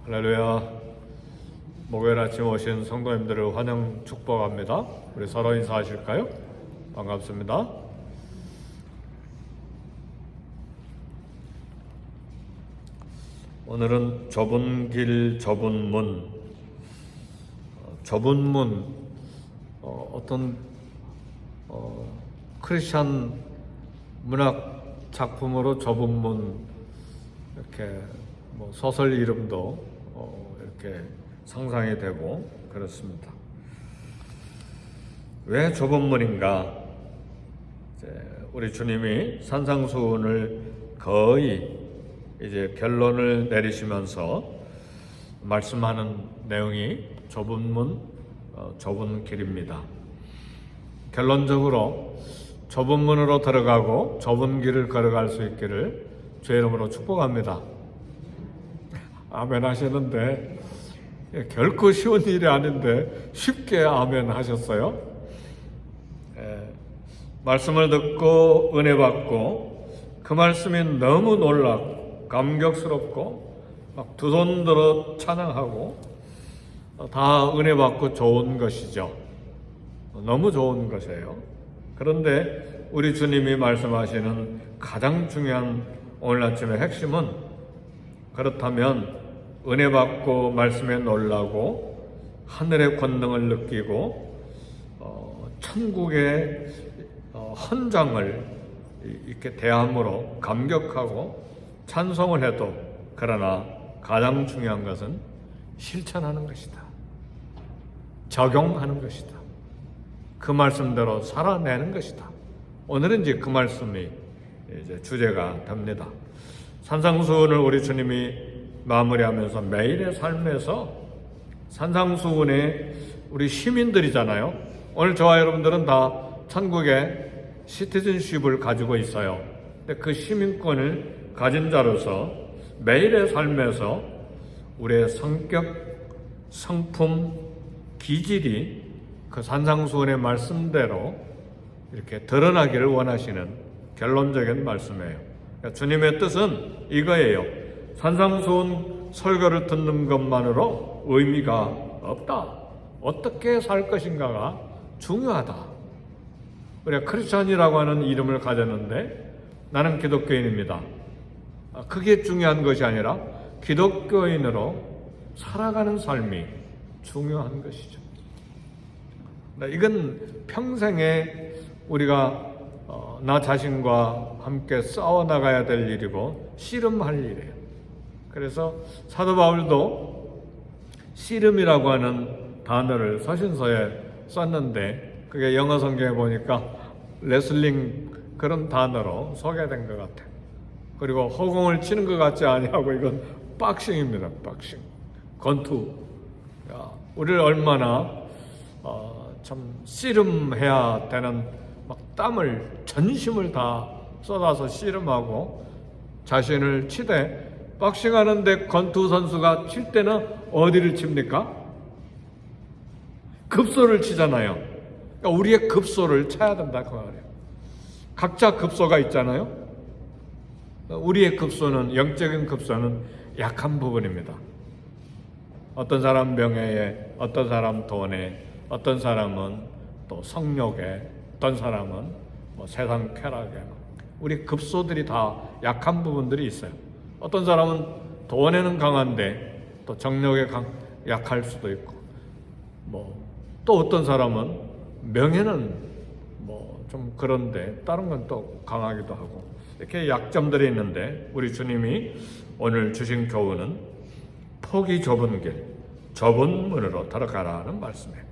할렐루야. 목요일 아침 오신 성도님들을 환영 축복합니다. 우리 서로 인사하실까요? 반갑습니다. 오늘은 좁은 길 좁은 문. 좁은 문, 어떤 크리스찬 문학 작품으로 좁은 문, 이렇게 소설 이름도 이렇게 상상이 되고 그렇습니다. 왜 좁은 문인가? 우리 주님이 산상수훈을 거의 이제 결론을 내리시면서 말씀하는 내용이 좁은 문, 좁은 길입니다. 결론적으로 좁은 문으로 들어가고 좁은 길을 걸어갈 수 있기를 주의 이름으로 축복합니다. 아멘 하시는데 결코 쉬운 일이 아닌데 쉽게 아멘 하셨어요. 말씀을 듣고 은혜 받고 그 말씀이 너무 놀랍고 감격스럽고 막 두 손 들어 찬양하고 다 은혜 받고 좋은 것이죠. 너무 좋은 것이에요. 그런데 우리 주님이 말씀하시는 가장 중요한 오늘 아침의 핵심은, 그렇다면 은혜 받고 말씀에 놀라고 하늘의 권능을 느끼고 천국의 헌장을 이렇게 대함으로 감격하고 찬송을 해도, 그러나 가장 중요한 것은 실천하는 것이다. 적용하는 것이다. 그 말씀대로 살아내는 것이다. 오늘은 이제 그 말씀이 이제 주제가 됩니다. 산상수훈을 우리 주님이 마무리하면서 매일의 삶에서 산상수훈의 우리 시민들이잖아요. 오늘 저와 여러분들은 다 천국의 시티즌십을 가지고 있어요. 근데 그 시민권을 가진 자로서 매일의 삶에서 우리의 성격, 성품, 기질이 그 산상수훈의 말씀대로 이렇게 드러나기를 원하시는 결론적인 말씀이에요. 그러니까 주님의 뜻은 이거예요. 산상수훈 설교를 듣는 것만으로 의미가 없다. 어떻게 살 것인가가 중요하다. 우리가 크리스찬이라고 하는 이름을 가졌는데 나는 기독교인입니다. 그게 중요한 것이 아니라 기독교인으로 살아가는 삶이 중요한 것이죠. 이건 평생에 우리가 나 자신과 함께 싸워나가야 될 일이고 씨름할 일이에요. 그래서 사도 바울도 씨름이라고 하는 단어를 서신서에 썼는데 그게 영어 성경에 보니까 레슬링 그런 단어로 소개된 것 같아요. 그리고 허공을 치는 것 같지 아니하고 이건 박싱입니다. 박싱, 권투. 우리를 얼마나 참 씨름해야 되는, 막 땀을 전심을 다 쏟아서 씨름하고 자신을 치되, 박싱하는데 권투 선수가 칠 때는 어디를 칩니까? 급소를 치잖아요. 그러니까 우리의 급소를 쳐야 된다 그 말이에요. 각자 급소가 있잖아요. 우리의 급소는, 영적인 급소는 약한 부분입니다. 어떤 사람 명예에, 어떤 사람 돈에, 어떤 사람은 또 성욕에, 어떤 사람은 세상 쾌락에, 우리 급소들이 다 약한 부분들이 있어요. 어떤 사람은 돈에는 강한데 또 정욕에 약할 수도 있고, 또 어떤 사람은 명예는 좀 그런데 다른 건 또 강하기도 하고, 이렇게 약점들이 있는데 우리 주님이 오늘 주신 교훈은 폭이 좁은 길, 좁은 문으로 들어가라는 말씀이에요.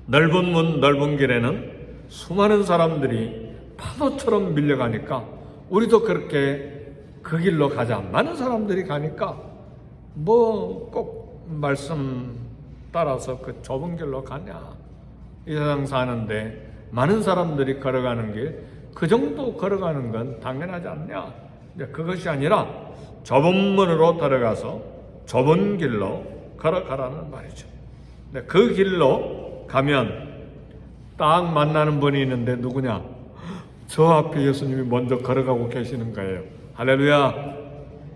넓은 문, 넓은 길에는 수많은 사람들이 파도처럼 밀려가니까 우리도 그렇게 그 길로 가자. 많은 사람들이 가니까 꼭 말씀 따라서 그 좁은 길로 가냐. 이 세상 사는데 많은 사람들이 걸어가는 길, 그 정도 걸어가는 건 당연하지 않냐. 그것이 아니라 좁은 문으로 들어가서 좁은 길로 걸어가라는 말이죠. 그 길로 가면 딱 만나는 분이 있는데 누구냐? 저 앞에 예수님이 먼저 걸어가고 계시는 거예요. 할렐루야.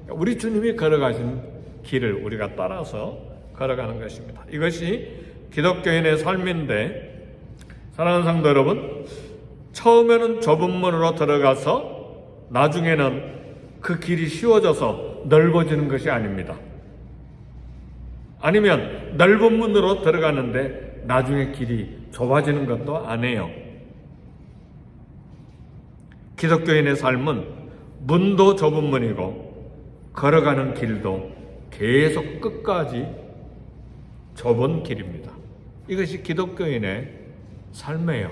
우리 주님이 걸어가신 길을 우리가 따라서 걸어가는 것입니다. 이것이 기독교인의 삶인데, 사랑하는 성도 여러분, 처음에는 좁은 문으로 들어가서 나중에는 그 길이 쉬워져서 넓어지는 것이 아닙니다. 아니면 넓은 문으로 들어가는데 나중에 길이 좁아지는 것도 아니에요. 기독교인의 삶은 문도 좁은 문이고 걸어가는 길도 계속 끝까지 좁은 길입니다. 이것이 기독교인의 삶이에요.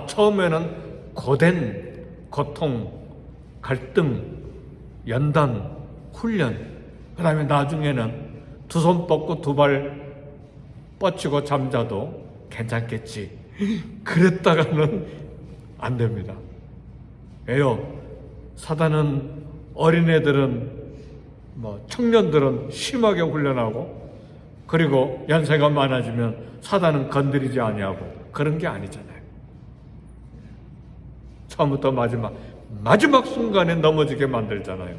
처음에는 고된 고통, 갈등, 연단, 훈련, 그 다음에 나중에는 두 손 뻗고 두 발 뻗치고 잠자도 괜찮겠지. 그랬다가는 안 됩니다. 왜요? 사단은 어린애들은 청년들은 심하게 훈련하고, 그리고 연세가 많아지면 사단은 건드리지 아니하고, 그런 게 아니잖아요. 처음부터 마지막 순간에 넘어지게 만들잖아요.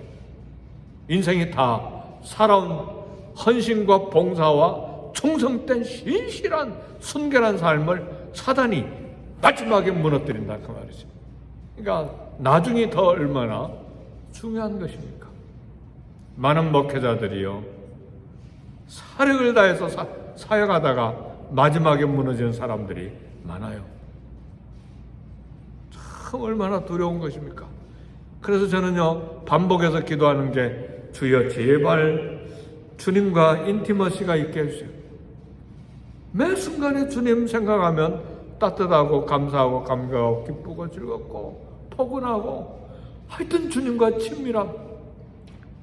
인생이 다 살아온 헌신과 봉사와 충성된 신실한 순결한 삶을 사단이 마지막에 무너뜨린다 그 말이죠. 그러니까 나중이 더 얼마나 중요한 것입니까? 많은 목회자들이요, 사력을 다해서 사역하다가 마지막에 무너지는 사람들이 많아요. 참 얼마나 두려운 것입니까? 그래서 저는요, 반복해서 기도하는 게, 주여 제발 주님과 인티머시가 있게 해주세요. 매 순간에 주님 생각하면 따뜻하고 감사하고 감격하고 기쁘고 즐겁고 포근하고, 하여튼 주님과 친밀함.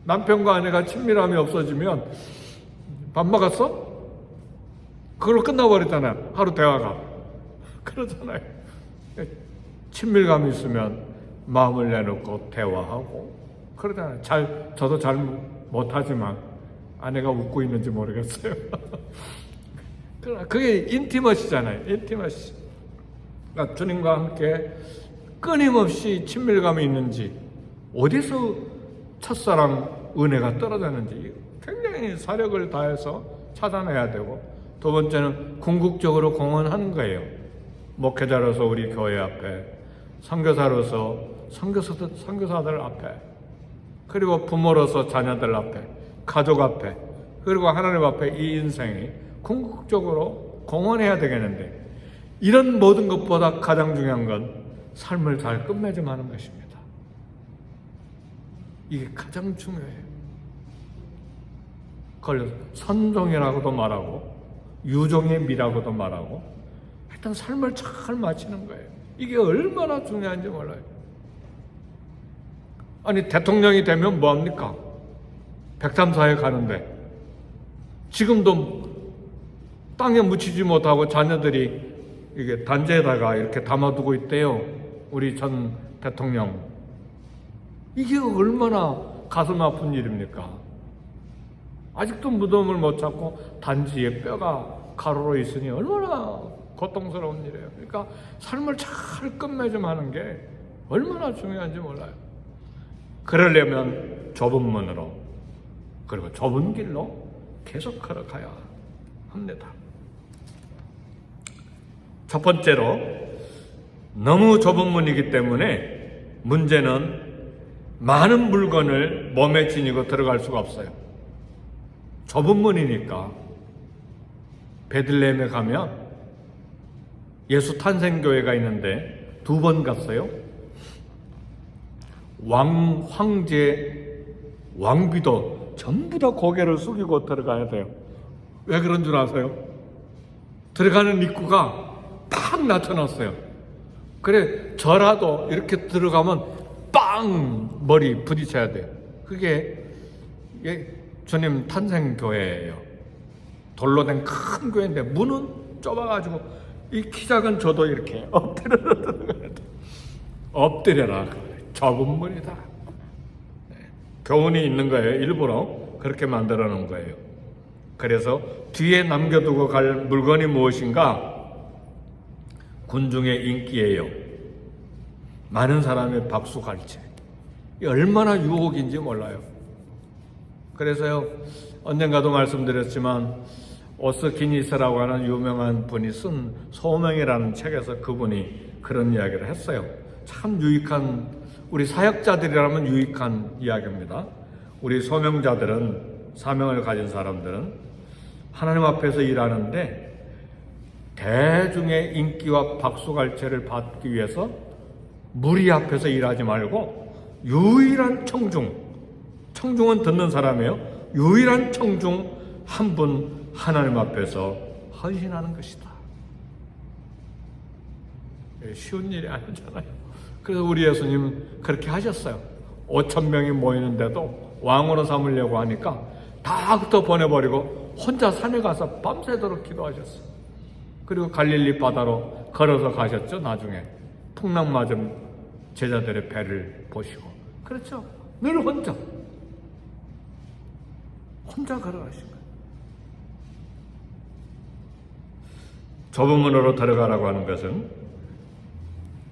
남편과 아내가 친밀함이 없어지면 밥 먹었어? 그걸로 끝나버리잖아요. 하루 대화가. 그러잖아요. 친밀감이 있으면 마음을 내놓고 대화하고 그러잖아요. 저도 잘 못하지만 아내가 웃고 있는지 모르겠어요. 그게 인티머시잖아요. 인티머시. 그러니까 주님과 함께 끊임없이 친밀감이 있는지, 어디서 첫사랑 은혜가 떨어졌는지 굉장히 사력을 다해서 찾아내야 되고, 두 번째는 궁극적으로 공헌하는 거예요. 목회자로서 우리 교회 앞에, 선교사로서 선교사들 앞에, 그리고 부모로서 자녀들 앞에, 가족 앞에, 그리고 하나님 앞에 이 인생이 궁극적으로 공헌해야 되겠는데, 이런 모든 것보다 가장 중요한 건 삶을 잘 끝맺음하는 것입니다. 이게 가장 중요해요. 그걸 선종이라고도 말하고 유종의 미라고도 말하고, 하여튼 삶을 잘 마치는 거예요. 이게 얼마나 중요한지 몰라요. 아니, 대통령이 되면 뭐합니까? 백삼사에 가는데 지금도 땅에 묻히지 못하고 자녀들이 이게 단지에다가 이렇게 담아두고 있대요. 우리 전 대통령. 이게 얼마나 가슴 아픈 일입니까? 아직도 무덤을 못 찾고 단지에 뼈가 가로로 있으니 얼마나 고통스러운 일이에요. 그러니까 삶을 잘 끝맺음하는 게 얼마나 중요한지 몰라요. 그러려면 좁은 문으로, 그리고 좁은 길로 계속 걸어가야 합니다. 첫 번째로, 너무 좁은 문이기 때문에 문제는 많은 물건을 몸에 지니고 들어갈 수가 없어요. 좁은 문이니까. 베들레헴에 가면 예수 탄생교회가 있는데 2번 갔어요. 황제, 왕비도 전부 다 고개를 숙이고 들어가야 돼요. 왜 그런 줄 아세요? 들어가는 입구가 딱 나타났어요. 그래, 저라도 이렇게 들어가면 빵! 머리 부딪혀야 돼요. 그게 주님 탄생교회예요. 돌로 된 큰 교회인데 문은 좁아가지고 이 키 작은 저도 이렇게 엎드려 들어가야 돼. 엎드려라. 좁은 문이다. 교훈이 있는 거예요. 일부러 그렇게 만들어 놓은 거예요. 그래서 뒤에 남겨두고 갈 물건이 무엇인가? 군중의 인기예요. 많은 사람의 박수갈채. 얼마나 유혹인지 몰라요. 그래서요, 언젠가도 말씀드렸지만 오스기니스라고 하는 유명한 분이 쓴 소명이라는 책에서 그분이 그런 이야기를 했어요. 참 유익한, 우리 사역자들이라면 유익한 이야기입니다. 우리 소명자들은, 사명을 가진 사람들은 하나님 앞에서 일하는데 대중의 인기와 박수갈채를 받기 위해서 무리 앞에서 일하지 말고 유일한 청중은 듣는 사람이에요. 유일한 청중 한 분 하나님 앞에서 헌신하는 것이다. 쉬운 일이 아니잖아요. 그래서 우리 예수님 그렇게 하셨어요. 5,000명이 모이는데도 왕으로 삼으려고 하니까 다 흩어보내버리고 혼자 산에 가서 밤새도록 기도하셨어요. 그리고 갈릴리 바다로 걸어서 가셨죠. 나중에 풍랑 맞은 제자들의 배를 보시고. 그렇죠. 늘 혼자 걸어가신 거예요. 좁은 문으로 들어가라고 하는 것은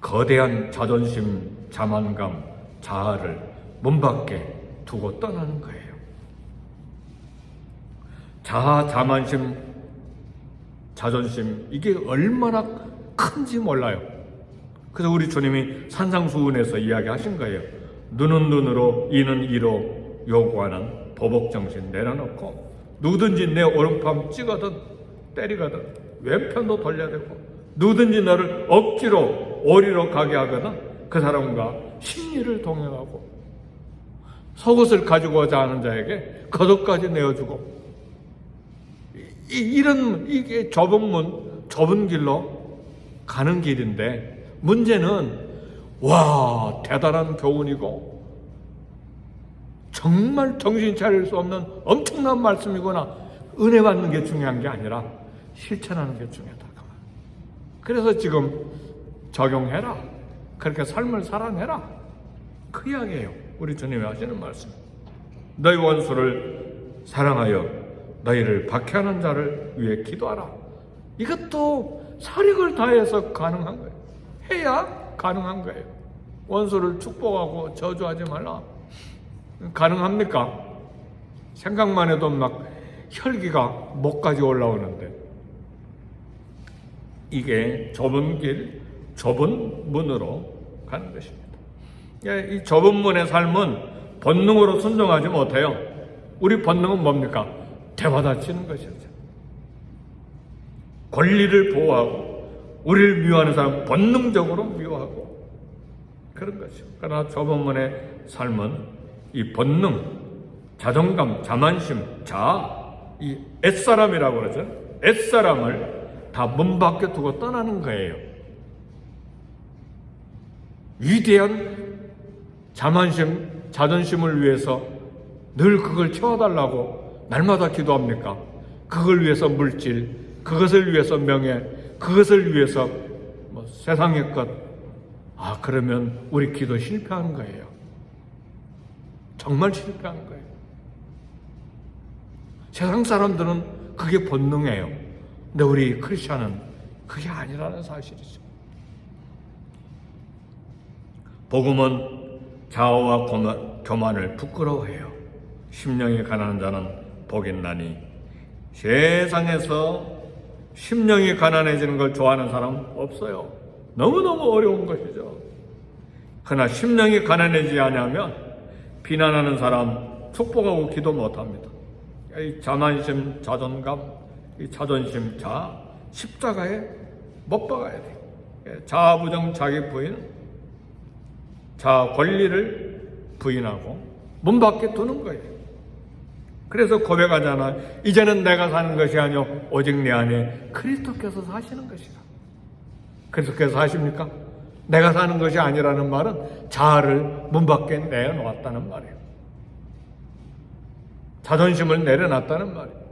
거대한 자존심, 자만감, 자아를 문 밖에 두고 떠나는 거예요. 자아, 자만심, 자존심, 이게 얼마나 큰지 몰라요. 그래서 우리 주님이 산상수훈에서 이야기하신 거예요. 눈은 눈으로, 이는 이로 요구하는 보복정신 내려놓고 누구든지 내 오른팔 찍어든 때리거든 왼편도 돌려대고 누구든지 너를 억지로 오리로 가게 하거든 그 사람과 심리를 동행하고 속옷을 가지고자 하는 자에게 겉옷까지 내어주고 이게 좁은 문, 좁은 길로 가는 길인데 문제는 와 대단한 교훈이고 정말 정신 차릴 수 없는 엄청난 말씀이구나. 은혜 받는 게 중요한 게 아니라 실천하는 게 중요하다. 그래서 지금 적용해라. 그렇게 삶을 살아내라. 그 이야기예요. 우리 주님이 하시는 말씀. 너희 원수를 사랑하여 너희를 박해하는 자를 위해 기도하라. 이것도 사력을 다해서 가능한 거예요. 해야 가능한 거예요. 원수를 축복하고 저주하지 말라. 가능합니까? 생각만 해도 막 혈기가 목까지 올라오는데 이게 좁은 길, 좁은 문으로 가는 것입니다. 이 좁은 문의 삶은 본능으로 순종하지 못해요. 우리 본능은 뭡니까? 대받아치는 것이죠. 권리를 보호하고 우리를 미워하는 사람 본능적으로 미워하고 그런 것이죠. 그러나 좁은 문의 삶은 이 본능, 자존감, 자만심, 자아, 이 옛사람이라고 그러죠. 옛사람을 다 문 밖에 두고 떠나는 거예요. 위대한 자만심, 자존심을 위해서 늘 그걸 채워달라고 날마다 기도합니까? 그걸 위해서 물질, 그것을 위해서 명예, 그것을 위해서 세상의 것. 그러면 우리 기도 실패하는 거예요. 정말 실패한 거예요. 세상 사람들은 그게 본능이에요. 근데 우리 크리스찬은 그게 아니라는 사실이죠. 복음은 자아와 교만을 부끄러워해요. 심령이 가난한 자는 복이 있나니. 세상에서 심령이 가난해지는 걸 좋아하는 사람 없어요. 너무너무 어려운 것이죠. 그러나 심령이 가난해지지 않으면 비난하는 사람 축복하고 기도 못합니다. 이 자만심, 자존감, 이 자존심, 자아, 십자가에 못 박아야 돼요. 자아 부정, 자기 부인, 자아 권리를 부인하고 문 밖에 두는 거예요. 그래서 고백하잖아. 이제는 내가 사는 것이 아니요 오직 내 안에 그리스도께서 사시는 것이다. 그리스도께서 사십니까? 내가 사는 것이 아니라는 말은 자아를 문 밖에 내어놓았다는 말이에요. 자존심을 내려놨다는 말이에요.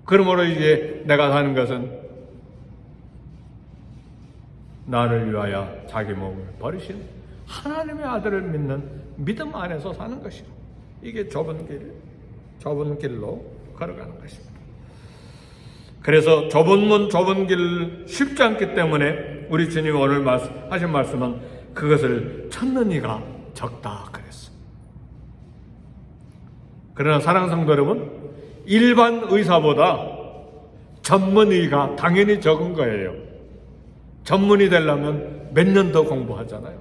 그러므로 이제 내가 사는 것은 나를 위하여 자기 몸을 버리신 하나님의 아들을 믿는 믿음 안에서 사는 것이고 이게 좁은 길로 걸어가는 것입니다. 그래서 좁은 문, 좁은 길 쉽지 않기 때문에 우리 주님이 오늘 하신 말씀은 그것을 찾는 이가 적다 그랬어요. 그러나 사랑하는 성도 여러분, 일반 의사보다 전문의가 당연히 적은 거예요. 전문의 되려면 몇 년 더 공부하잖아요.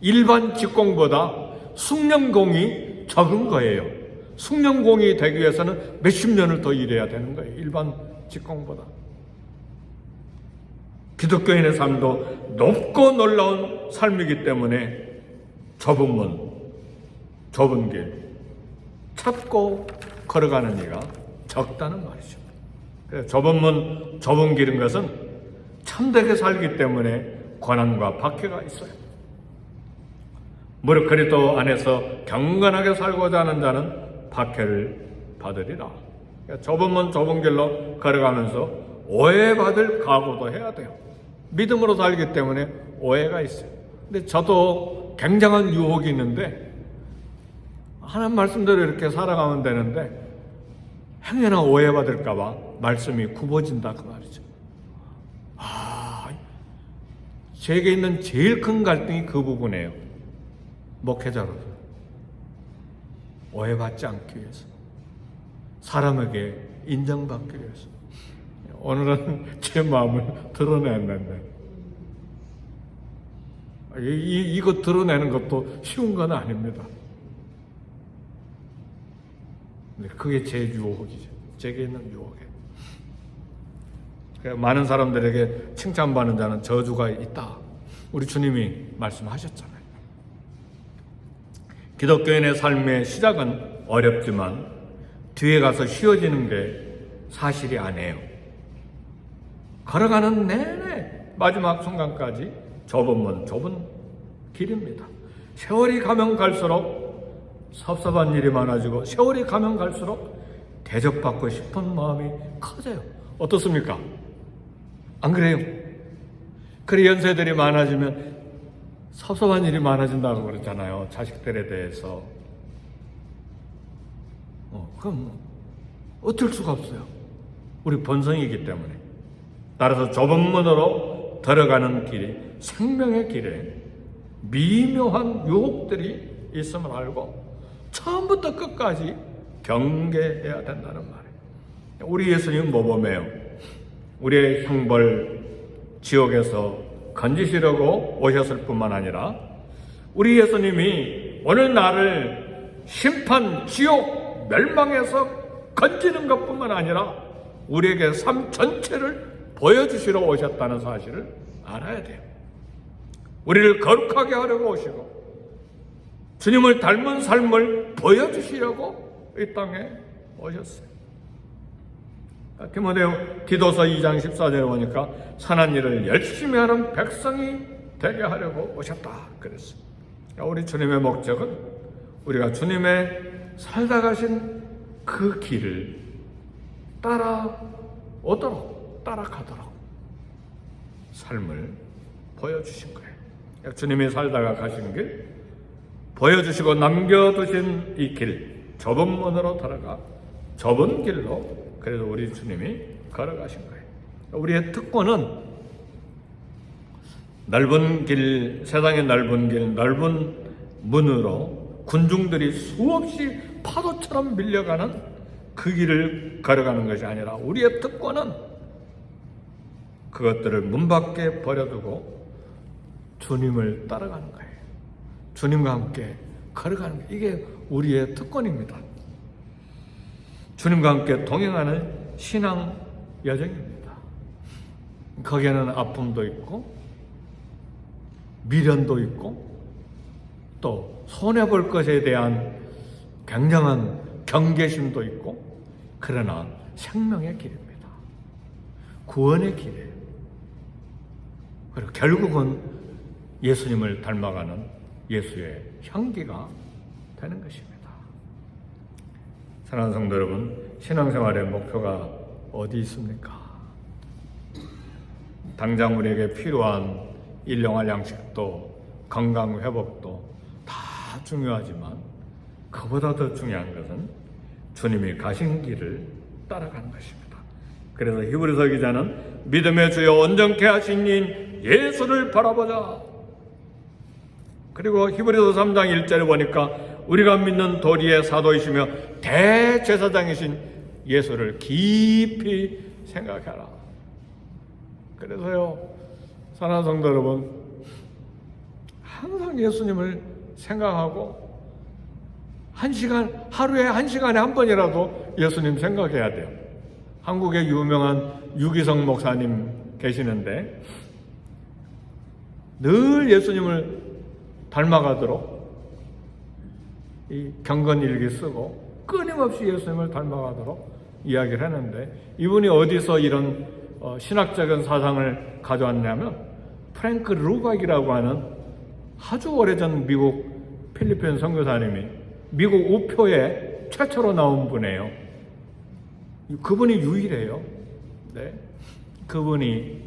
일반 직공보다 숙련공이 적은 거예요. 숙련공이 되기 위해서는 몇십 년을 더 일해야 되는 거예요. 일반 직공보다. 기독교인의 삶도 높고 놀라운 삶이기 때문에 좁은 문, 좁은 길 찾고 걸어가는 이가 적다는 말이죠. 그래서 좁은 문, 좁은 길인 것은 참되게 살기 때문에 고난과 박해가 있어요. 무릇 그리스도 안에서 경건하게 살고자 하는 자는 박해를 받으리라. 그러니까 좁은 문, 좁은 길로 걸어가면서 오해받을 각오도 해야 돼요. 믿음으로 살기 때문에 오해가 있어요. 근데 저도 굉장한 유혹이 있는데 하나님 말씀대로 이렇게 살아가면 되는데 행여나 오해받을까봐 말씀이 굽어진다 그 말이죠. 제게 있는 제일 큰 갈등이 그 부분이에요. 목회자로서 오해받지 않기 위해서, 사람에게 인정받기 위해서. 오늘은 제 마음을 드러냈는데 이거 드러내는 것도 쉬운 건 아닙니다. 근데 그게 제 유혹이죠. 제게 있는 유혹이에요. 많은 사람들에게 칭찬받는 자는 저주가 있다. 우리 주님이 말씀하셨잖아요. 기독교인의 삶의 시작은 어렵지만 뒤에 가서 쉬워지는 게 사실이 아니에요. 걸어가는 내내 마지막 순간까지 좁은 문, 좁은 길입니다. 세월이 가면 갈수록 섭섭한 일이 많아지고 세월이 가면 갈수록 대접받고 싶은 마음이 커져요. 어떻습니까? 안 그래요? 그래 연세들이 많아지면 섭섭한 일이 많아진다고 그러잖아요. 자식들에 대해서. 그럼 어쩔 수가 없어요. 우리 본성이기 때문에. 따라서 좁은 문으로 들어가는 길이 생명의 길에 미묘한 유혹들이 있음을 알고 처음부터 끝까지 경계해야 된다는 말이에요. 우리 예수님은 모범이에요. 우리의 형벌 지옥에서 건지시려고 오셨을 뿐만 아니라 우리 예수님이 오늘 나를 심판 지옥 멸망에서 건지는 것뿐만 아니라 우리에게 삶 전체를 보여주시러 오셨다는 사실을 알아야 돼요. 우리를 거룩하게 하려고 오시고 주님을 닮은 삶을 보여주시려고 이 땅에 오셨어요. 디모데 디도서 2장 14절에 보니까 선한 일을 열심히 하는 백성이 되게 하려고 오셨다 그랬어요. 우리 주님의 목적은 우리가 주님의 살다 가신 그 길을 따라오도록 따라가도록 삶을 보여주신 거예요. 주님이 살다가 가신 길 보여주시고 남겨두신 이 길 좁은 문으로 들어가 좁은 길로 그래서 우리 주님이 걸어가신 거예요. 우리의 특권은 넓은 길, 세상의 넓은 길, 넓은 문으로 군중들이 수없이 파도처럼 밀려가는 그 길을 걸어가는 것이 아니라 우리의 특권은 그것들을 문 밖에 버려두고 주님을 따라가는 거예요. 주님과 함께 걸어가는 게 이게 우리의 특권입니다. 주님과 함께 동행하는 신앙 여정입니다. 거기에는 아픔도 있고 미련도 있고 또 손해볼 것에 대한 굉장한 경계심도 있고 그러나 생명의 길입니다. 구원의 길이에요. 그리고 결국은 예수님을 닮아가는 예수의 향기가 되는 것입니다. 사랑하는 성도 여러분, 신앙생활의 목표가 어디 있습니까? 당장 우리에게 필요한 일용할 양식도 건강 회복도 다 중요하지만 그보다 더 중요한 것은 주님이 가신 길을 따라가는 것입니다. 그래서 히브리서 기자는 믿음의 주여 온전케 하신 인 예수를 바라보자. 그리고 히브리서 3장 1절에 보니까 우리가 믿는 도리의 사도이시며 대제사장이신 예수를 깊이 생각해라. 그래서요, 사랑하는 성도 여러분, 항상 예수님을 생각하고 하루에 1시간에 한 번이라도 예수님 생각해야 돼요. 한국에 유명한 유기성 목사님 계시는데 늘 예수님을 닮아가도록 이 경건일기 쓰고 끊임없이 예수님을 닮아가도록 이야기를 했는데, 이분이 어디서 이런 신학적인 사상을 가져왔냐면 프랭크 루박이라고 하는 아주 오래전 미국 필리핀 선교사님이 미국 우표에 최초로 나온 분이에요. 그분이 유일해요. 네. 그분이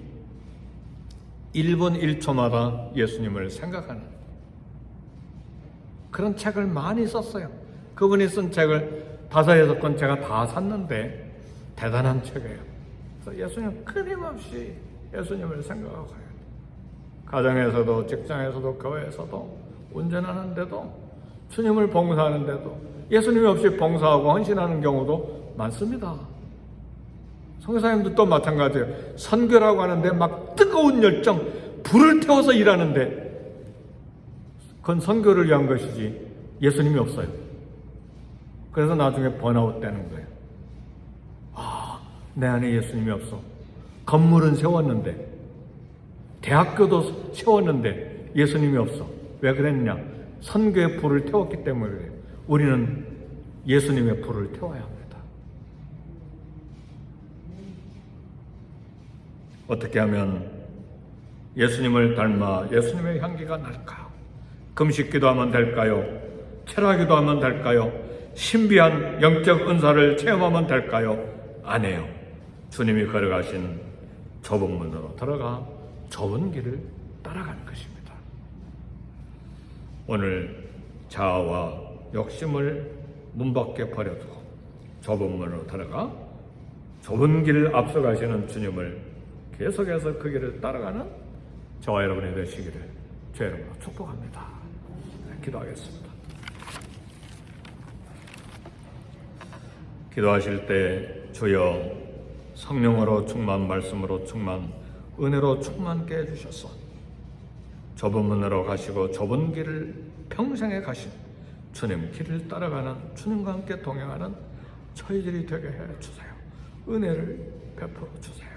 1분 1초마다 예수님을 생각하는 그런 책을 많이 썼어요. 그분이 쓴 책을 5-6권 제가 다 샀는데 대단한 책이에요. 그래서 예수님 끊임없이 예수님을 생각하고 가요. 가정에서도 직장에서도 교회에서도 운전하는데도 주님을 봉사하는데도 예수님이 없이 봉사하고 헌신하는 경우도 많습니다. 선교사님도 또 마찬가지예요. 선교라고 하는데 막 뜨거운 열정, 불을 태워서 일하는데 그건 선교를 위한 것이지 예수님이 없어요. 그래서 나중에 번아웃 되는 거예요. 내 안에 예수님이 없어. 건물은 세웠는데, 대학교도 세웠는데 예수님이 없어. 왜 그랬냐? 선교의 불을 태웠기 때문에 그래요. 우리는 예수님의 불을 태워야 합니다. 어떻게 하면 예수님을 닮아 예수님의 향기가 날까요? 금식 기도하면 될까요? 철학기도 하면 될까요? 신비한 영적 은사를 체험하면 될까요? 아니에요. 주님이 걸어가신 좁은 문으로 들어가 좁은 길을 따라가는 것입니다. 오늘 자아와 욕심을 문 밖에 버려두고 좁은 문으로 들어가 좁은 길을 앞서가시는 주님을 계속해서 그 길을 따라가는 저와 여러분이 되시기를 주 여러분으로 축복합니다. 기도하겠습니다. 기도하실 때 주여 성령으로 충만, 말씀으로 충만, 은혜로 충만케 해주셔서 좁은 문으로 가시고 좁은 길을 평생에 가신 주님 길을 따라가는, 주님과 함께 동행하는 저희들이 되게 해주세요. 은혜를 베풀어 주세요.